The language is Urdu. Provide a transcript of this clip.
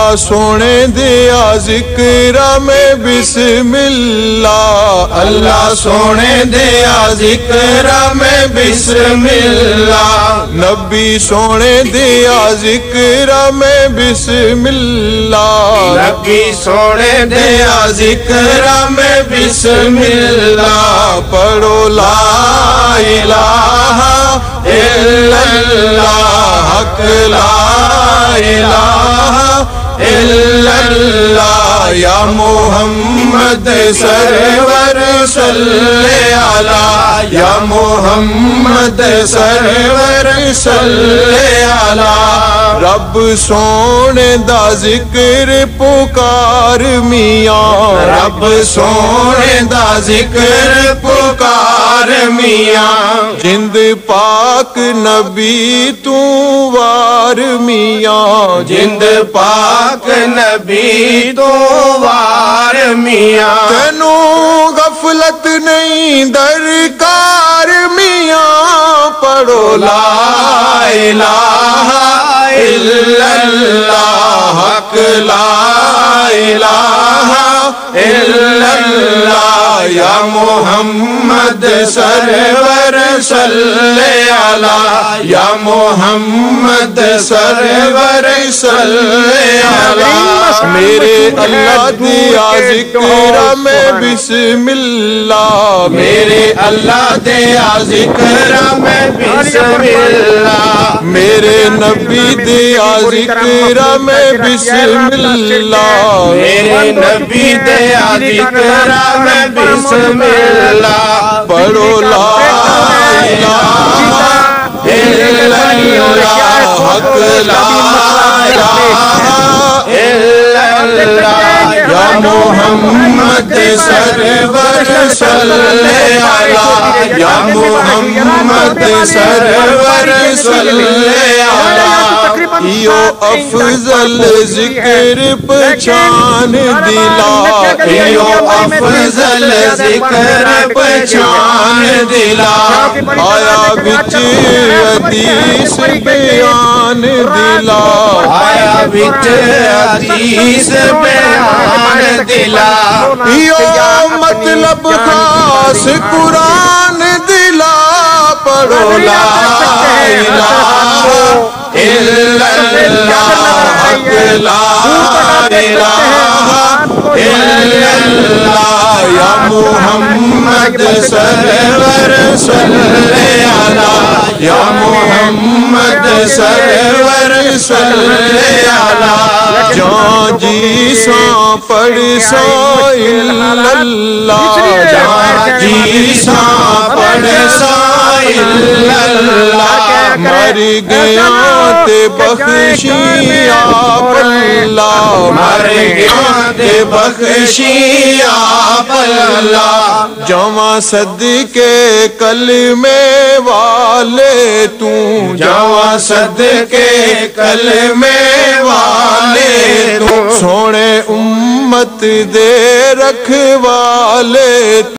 اللہ سونے دیا ذکر میں بسم اللہ، اللہ سونے دیا ذکر میں بسم اللہ، نبی سونے دیا ذکر میں بسم اللہ، نبی سونے دیا ذکر میں بسم اللہ، پڑھو لا الہ الا اللہ، حق لا الہ الا اللہ، یا محمد سرور صلی علی، یا محمد سرور صلی علی، رب سونے دا ذکر پکار میاں، رب سونے دا ذکر پکار میاں، جند پاک نبی تو وار میاں، جند پاک نبی تو وار میاں، تینوں غفلت نہیں درکار میاں، پڑھو لا الہ الا اللہ، حق لا الہ الا اللہ، یا محمد سرور صلی علی، یا محمد سرور صلی علی، میرے اللہ دیا ذکر میں بسم اللہ، میرے اللہ دیا ذکر میں بسم اللہ، میرے نبی دیا ذکر میں بسم اللہ، میرے نبی دیا ذکر میں بسم اللہ، پڑھو لا الہ الا اللہ، حق لا الہ الا اللہ، یا محمد سرور صلی علی، یا محمد سرور صلی علی، یو افضل ذکر پہچان دلا، یو افضل ذکر پہچان دلا، آیا بچ حدیث بیان دلا، آیا بچ حدیث بیان دلا، یو مطلب خاص قرآن دلا، پڑھو لا الہ الا اللہ، حق لا الہ الا اللہ، یا محمد سرور صلی علی، یا محمد سرور صلی علی، جان جی ساں پڑھ سا الا اللہ، جان جی ساں پڑھ سا الا اللہ، مر گیا تے بخشی آپ اللہ، مر گیا تے بخشی آپ اللہ، جواں صدقے کلمے والے تو، جواں صدقے کلمے والے تو، سونے امت دے رکھوالے